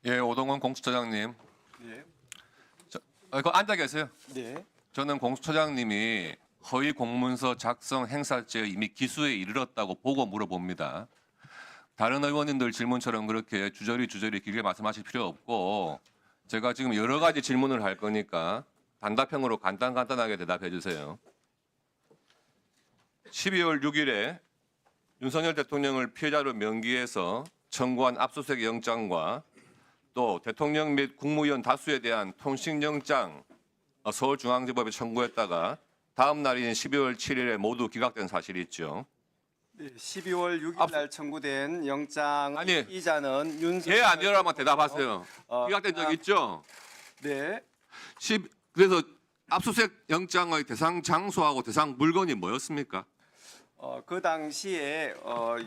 예, 오동원 공수처장님. 네. 그거 앉아 계세요. 네. 저는 공수처장님이 허위 공문서 작성 행사죄에 이미 기수에 이르렀다고 보고 물어봅니다. 다른 의원님들 질문처럼 그렇게 주저리 길게 말씀하실 필요 없고 제가 지금 여러 가지 질문을 할 거니까 단답형으로 간단하게 대답해 주세요. 12월 6일에 윤석열 대통령을 피해자로 명기해서 청구한 압수수색 영장과 또 대통령 및 국무위원 다수에 대한 통신영장 서울중앙지법에 청구했다가 다음 날인 12월 7일에 모두 기각된 사실이 있죠. 네. 12월 6일 날 청구된 영장 아니, 이자는 윤석열 예, 아니요라만 대답하세요. 어, 기각된 적 있죠? 네. 그래서 압수수색 영장의 대상 장소하고 대상 물건이 뭐였습니까? 그 당시에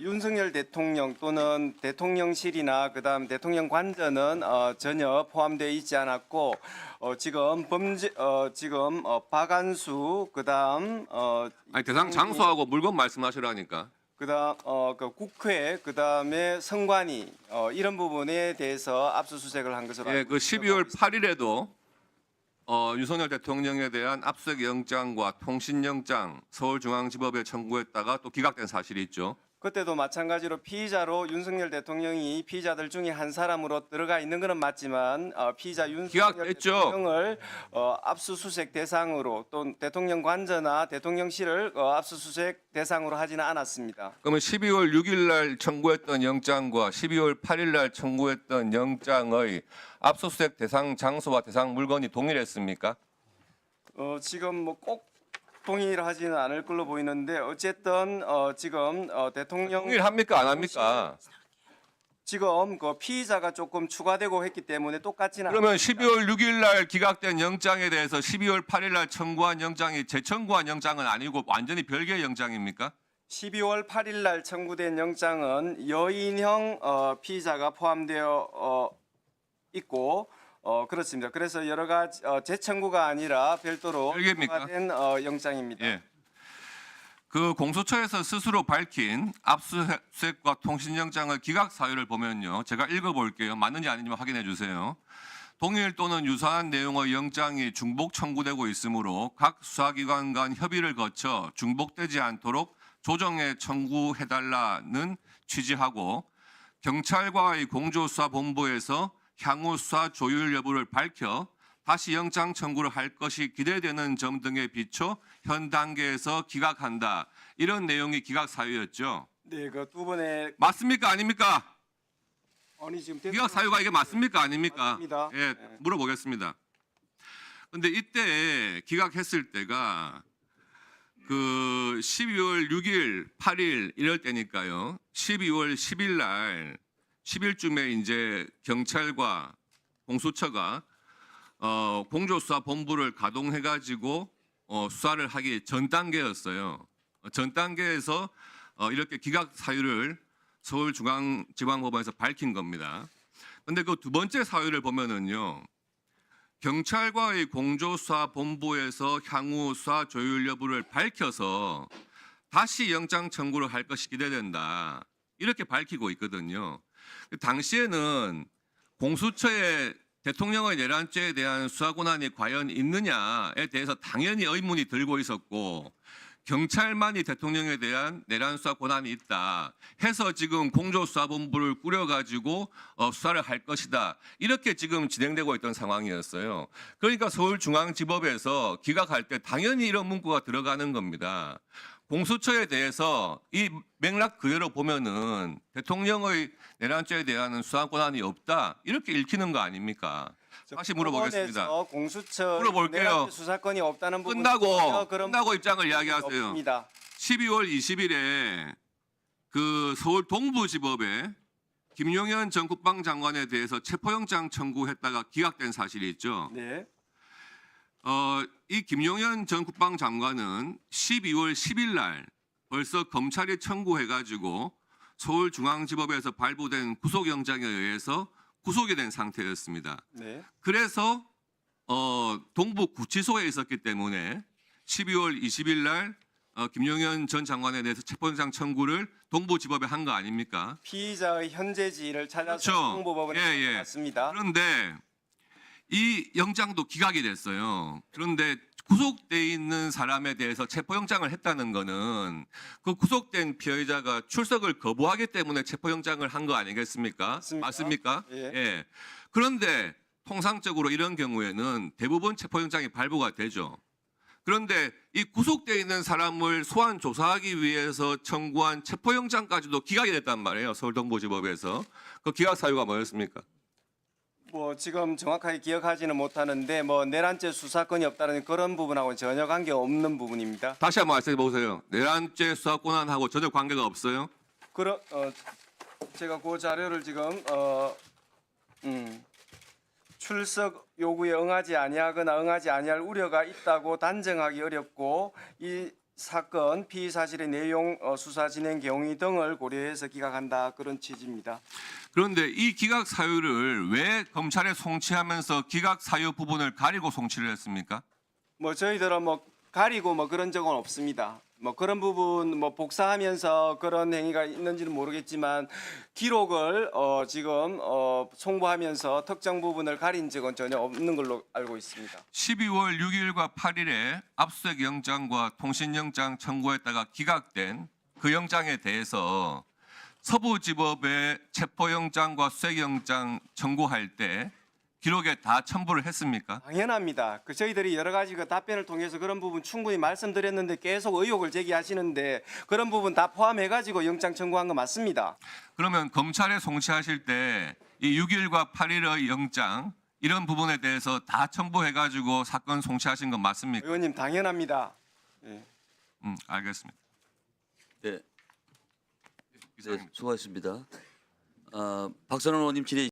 윤석열 대통령 또는 대통령실이나 그다음 대통령 관저는 전혀 포함되어 있지 않았고 지금 박안수 그다음 아니 대상 장소하고 물건 말씀하시라니까. 그다음 그 국회 그다음에 선관위 이런 부분에 대해서 압수수색을 한 것으로 예, 알고 그 있습니다. 12월 8일에도 윤석열 대통령에 대한 압수수색 영장과 통신영장 서울중앙지법에 청구했다가 또 기각된 사실이 있죠. 그때도 마찬가지로 피의자로 윤석열 대통령이 피의자들 중에 한 사람으로 들어가 있는 것은 맞지만 피의자 윤석열 기각됐죠. 대통령을 압수수색 대상으로 또 대통령 관저나 대통령실을 압수수색 대상으로 하지는 않았습니다. 그러면 12월 6일 날 청구했던 영장과 12월 8일 날 청구했던 영장의 압수수색 대상 장소와 대상 물건이 동일했습니까? 지금 뭐 꼭 동일하지는 않을 걸로 보이는데 어쨌든 지금 대통령 동일합니까 안 합니까? 지금 그 피의자가 조금 추가되고 했기 때문에 똑같지는 그러면 않습니다. 12월 6일 날 기각된 영장에 대해서 12월 8일 날 청구한 영장이 재청구한 영장은 아니고 완전히 별개의 영장입니까? 12월 8일 날 청구된 영장은 여인형 피의자가 포함되어 있고 그렇습니다. 그래서 여러 가지 재청구가 아니라 별도로 별개입니까? 된 영장입니다. 예. 그 공수처에서 스스로 밝힌 압수수색과 통신영장의 기각 사유를 보면요. 제가 읽어볼게요. 맞는지 아닌지 확인해 주세요. 동일 또는 유사한 내용의 영장이 중복 청구되고 있으므로 각 수사기관 간 협의를 거쳐 중복되지 않도록 조정해 청구해달라는 취지하고 경찰과의 공조수사본부에서 향후 수사 조율 여부를 밝혀 다시 영장 청구를 할 것이 기대되는 점 등에 비춰 현 단계에서 기각한다. 이런 내용이 기각 사유였죠. 네, 그 두 번의 맞습니까? 아닙니까? 아니 지금 기각 사유가 이게 맞습니까? 아닙니까? 맞습니다. 예, 네. 물어보겠습니다. 근데 이때 기각했을 때가 그 12월 6일, 8일 이럴 때니까요. 12월 10일 날 10일쯤에 이제 경찰과 공수처가 공조수사본부를 가동해가지고 수사를 하기 전 단계였어요. 전 단계에서 이렇게 기각 사유를 서울중앙지방법원에서 밝힌 겁니다. 그런데 그 두 번째 사유를 보면은요. 경찰과의 공조수사본부에서 향후 수사 조율 여부를 밝혀서 다시 영장 청구를 할 것이 기대된다. 이렇게 밝히고 있거든요. 당시에는 공수처의 대통령의 내란죄에 대한 수사 권한이 과연 있느냐에 대해서 당연히 의문이 들고 있었고 경찰만이 대통령에 대한 내란 수사 권한이 있다 해서 지금 공조수사본부를 꾸려가지고 수사를 할 것이다. 이렇게 지금 진행되고 있던 상황이었어요. 그러니까 서울중앙지법에서 기각할 때 당연히 이런 문구가 들어가는 겁니다. 공수처에 대해서 이 맥락 그대로 보면은 대통령의 내란죄에 대한 수사 권한이 없다 이렇게 읽히는 거 아닙니까? 다시 물어보겠습니다. 법원에서 공수처 물어볼게요. 내란죄 수사권이 없다는 부분 끝나고 입장을 이야기하세요. 없습니다. 12월 20일에 그 서울 동부지법에 김용현 전 국방장관에 대해서 체포영장 청구했다가 기각된 사실이 있죠. 네. 이 김용현 전 국방장관은 12월 10일 날 벌써 검찰이 청구해가지고 서울중앙지법에서 발부된 구속영장에 의해서 구속이 된 상태였습니다. 네. 그래서 동부구치소에 있었기 때문에 12월 20일 날 김용현 전 장관에 대해서 체포영장 청구를 동부지법에 한 거 아닙니까? 피의자의 현재지를 찾아서 그렇죠. 동부법원에 갔습니다. 그런데 이 영장도 기각이 됐어요. 그런데 구속돼 있는 사람에 대해서 체포영장을 했다는 거는 그 구속된 피해자가 출석을 거부하기 때문에 체포영장을 한 거 아니겠습니까? 맞습니까? 예. 그런데 통상적으로 이런 경우에는 대부분 체포영장이 발부가 되죠. 그런데 이 구속돼 있는 사람을 소환 조사하기 위해서 청구한 체포영장까지도 기각이 됐단 말이에요. 서울동부지법에서. 그 기각 사유가 뭐였습니까? 뭐 지금 정확하게 기억하지는 못하는데 뭐 내란죄 수사권이 없다는 그런 부분하고는 전혀 관계 없는 부분입니다. 다시 한번 말씀해 보세요. 내란죄 수사 권한하고 전혀 관계가 없어요? 제가 그 자료를 지금 출석 요구에 응하지 아니하거나 응하지 아니할 우려가 있다고 단정하기 어렵고 이 사건 피의 사실의 내용, 수사 진행 경위 등을 고려해서 기각한다 그런 취지입니다. 그런데 이 기각 사유를 왜 검찰에 송치하면서 기각 사유 부분을 가리고 송치를 했습니까? 뭐 저희들은 뭐 가리고 뭐 그런 적은 없습니다. 뭐 그런 부분 뭐 복사하면서 그런 행위가 있는지는 모르겠지만 기록을 지금 송부하면서 특정 부분을 가린 적은 전혀 없는 걸로 알고 있습니다. 12월 6일과 8일에 압수수색 영장과 통신영장 청구했다가 기각된 그 영장에 대해서 서부지법에 체포영장과 수색영장 청구할 때 기록에 다 첨부를 했습니까? 당연합니다. 저희들이 여러 가지 그 답변을 통해서 그런 부분 충분히 말씀드렸는데 계속 의혹을 제기하시는데 그런 부분 다 포함해가지고 영장 청구한 거 맞습니다. 그러면 검찰에 송치하실 때 이 6일과 8일의 영장 이런 부분에 대해서 다 첨부해가지고 사건 송치하신 건 맞습니까? 의원님 당연합니다. 예. 알겠습니다. 네, 수고하셨습니다. 박선원 의원님 질의